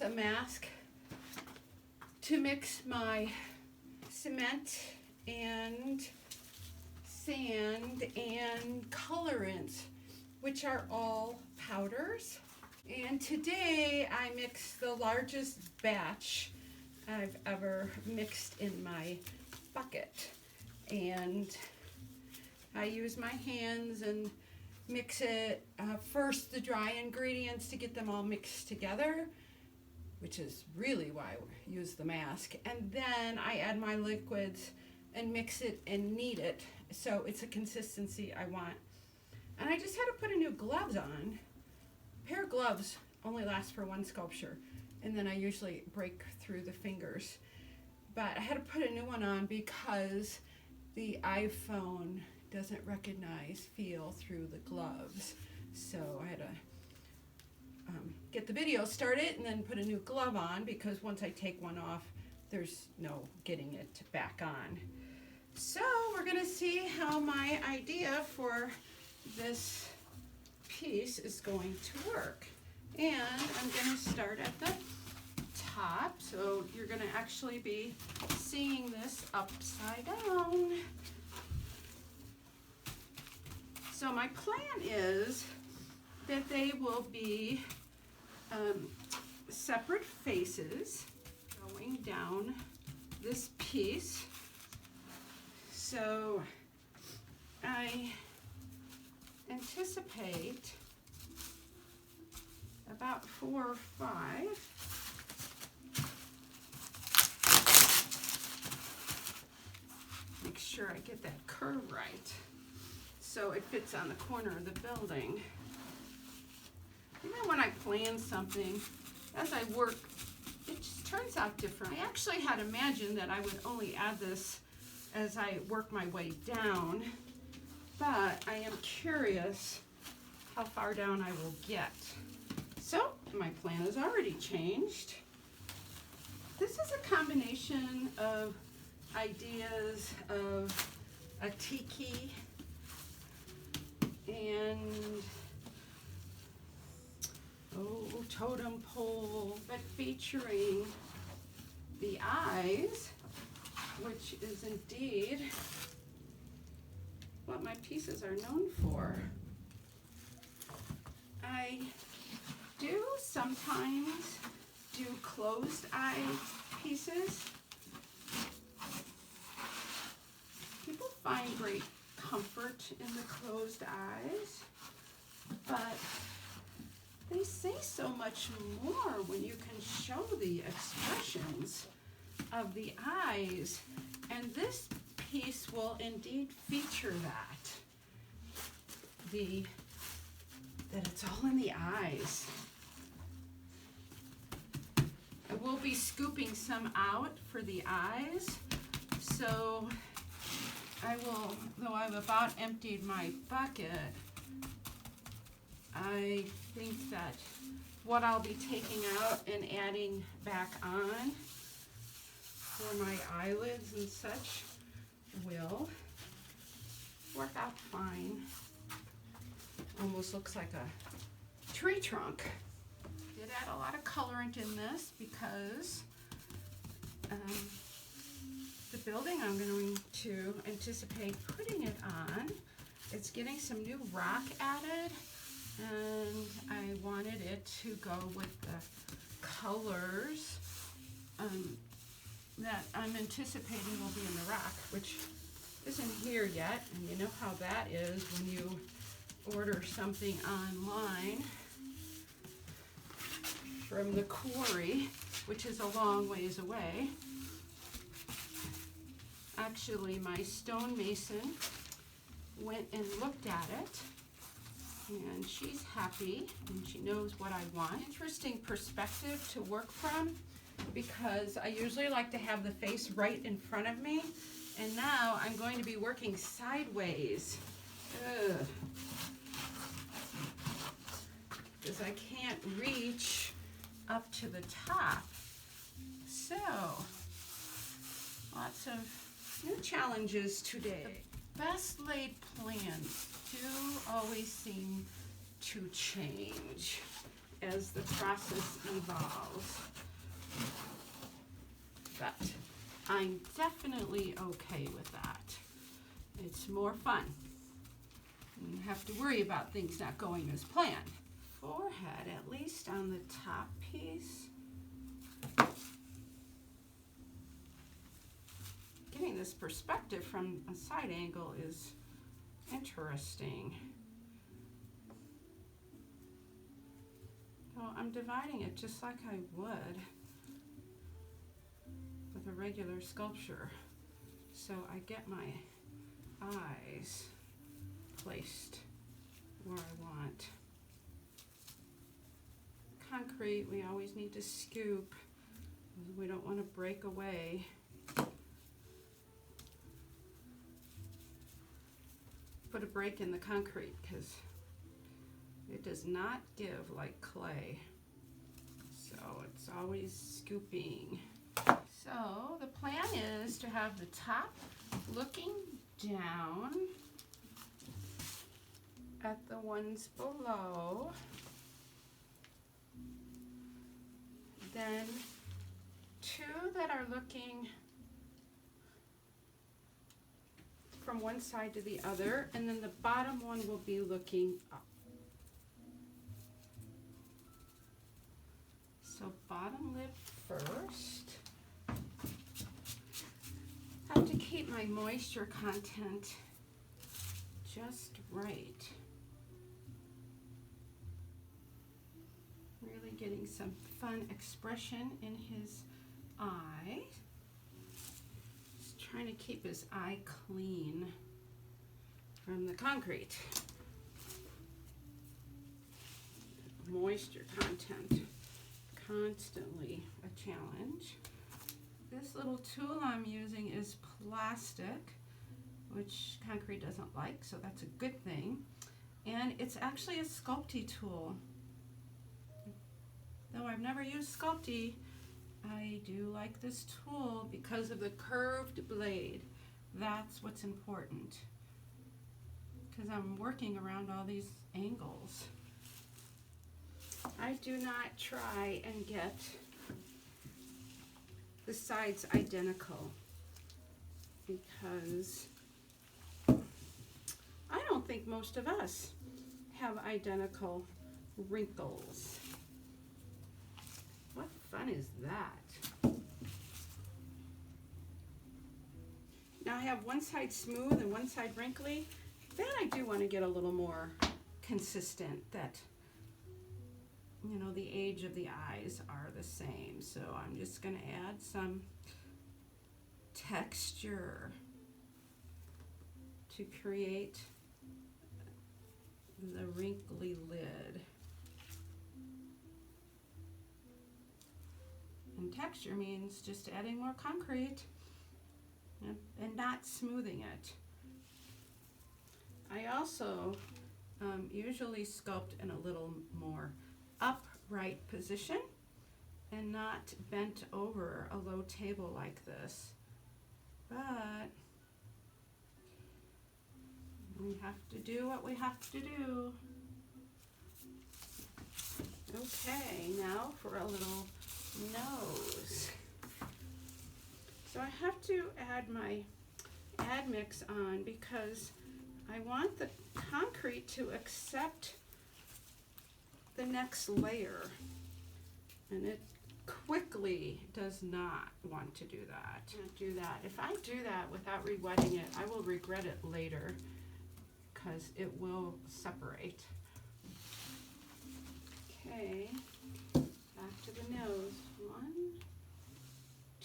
a mask to mix my cement and sand and colorants, which are all powders. And today I mixed the largest batch I've ever mixed in my bucket. And I use my hands and mix it, first the dry ingredients to get them all mixed together, which is really why I use the mask. And then I add my liquids and mix it and knead it so it's a consistency I want. And I just had to put a new gloves on. A pair of gloves only lasts for one sculpture, and then I usually break through the fingers. But I had to put a new one on because the iPhone doesn't recognize feel through the gloves. So I had to get the video started and then put a new glove on, because once I take one off, there's no getting it back on. So we're gonna see how my idea for this piece is going to work. And I'm gonna start at the top, so you're gonna actually be seeing this upside down. So my plan is that they will be separate faces going down this piece. So I anticipate about 4 or 5. Make sure I get that curve right so it fits on the corner of the building. Even when I plan something, as I work, it just turns out different. I actually had imagined that I would only add this as I work my way down, but I am curious how far down I will get. So my plan has already changed. This is a combination of ideas of a tiki and totem pole, but featuring the eyes, which is indeed what my pieces are known for. I do sometimes do closed eye pieces. People find great comfort in the closed eyes, but they say so much more when you can show the expressions of the eyes, and this piece will indeed feature that. That it's all in the eyes. I will be scooping some out for the eyes, so I will, though I've about emptied my bucket, I think that what I'll be taking out and adding back on for my eyelids and such will work out fine. Almost looks like a tree trunk. Did add a lot of colorant in this because the building I'm going to anticipate putting it on, it's getting some new rock added, and I wanted it to go with the colors that I'm anticipating will be in the rock, which isn't here yet. And you know how that is when you order something online from the quarry, which is a long ways away. Actually, my stonemason went and looked at it, and she's happy, and she knows what I want. Interesting perspective to work from, because I usually like to have the face right in front of me, and now I'm going to be working sideways. Because I can't reach up to the top. So, lots of new challenges today. The best laid plans do always seem to change as the process evolves. But I'm definitely okay with that. It's more fun. You don't have to worry about things not going as planned. Forehead, at least on the top piece. Getting this perspective from a side angle is interesting. So I'm dividing it just like I would with a regular sculpture. So I get my eyes placed where I want. Concrete, we always need to scoop. We don't want to break away. Put a break in the concrete because it does not give like clay. So it's always scooping. So the plan is to have the top looking down at the ones below. Then two that are looking from one side to the other, and then the bottom one will be looking up. So bottom lip first. Have to keep my moisture content just right. Really getting some fun expression in his eye. Just trying to keep his eye clean from the concrete. Moisture content, constantly a challenge. This little tool I'm using is plastic, which concrete doesn't like, so that's a good thing. And it's actually a Sculpey tool. Though I've never used Sculpey, I do like this tool because of the curved blade. That's what's important, because I'm working around all these angles. I do not try and get the sides identical because I don't think most of us have identical wrinkles. What fun is that? Now I have one side smooth and one side wrinkly. Then I do want to get a little more consistent, that, you know, the age of the eyes are the same. So I'm just going to add some texture to create the wrinkly lid. And texture means just adding more concrete and not smoothing it. I also usually sculpt in a little more upright position and not bent over a low table like this. But we have to do what we have to do. Okay, now for a little nose. So I have to add my admix on because I want the concrete to accept the next layer, and it quickly does not want to do that. If I do that without re-wetting it, I will regret it later because it will separate. Okay, back to the nose. 1,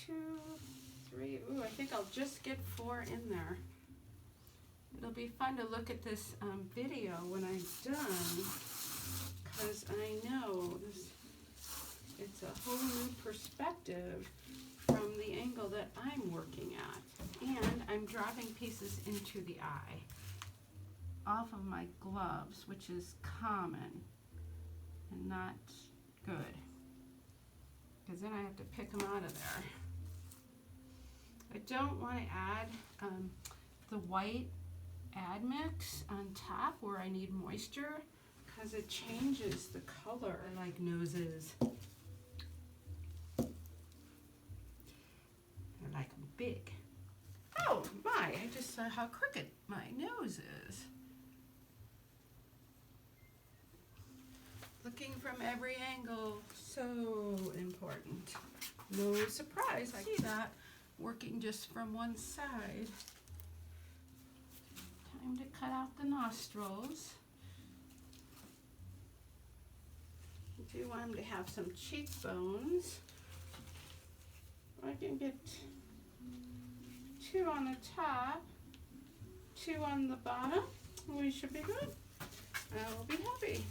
2, 3. Ooh, I think I'll just get 4 in there. It'll be fun to look at this video when I'm done, because I know it's a whole new perspective from the angle that I'm working at. And I'm dropping pieces into the eye off of my gloves, which is common and not good, because then I have to pick them out of there. I don't want to add the white admix on top where I need moisture, because it changes the color. I like noses. I like them big. Oh my, I just saw how crooked my nose is. Looking from every angle, so important. No surprise, I see that working just from one side. Time to cut out the nostrils. I do want him to have some cheekbones. I can get 2 on the top, 2 on the bottom. We should be good. I will be happy.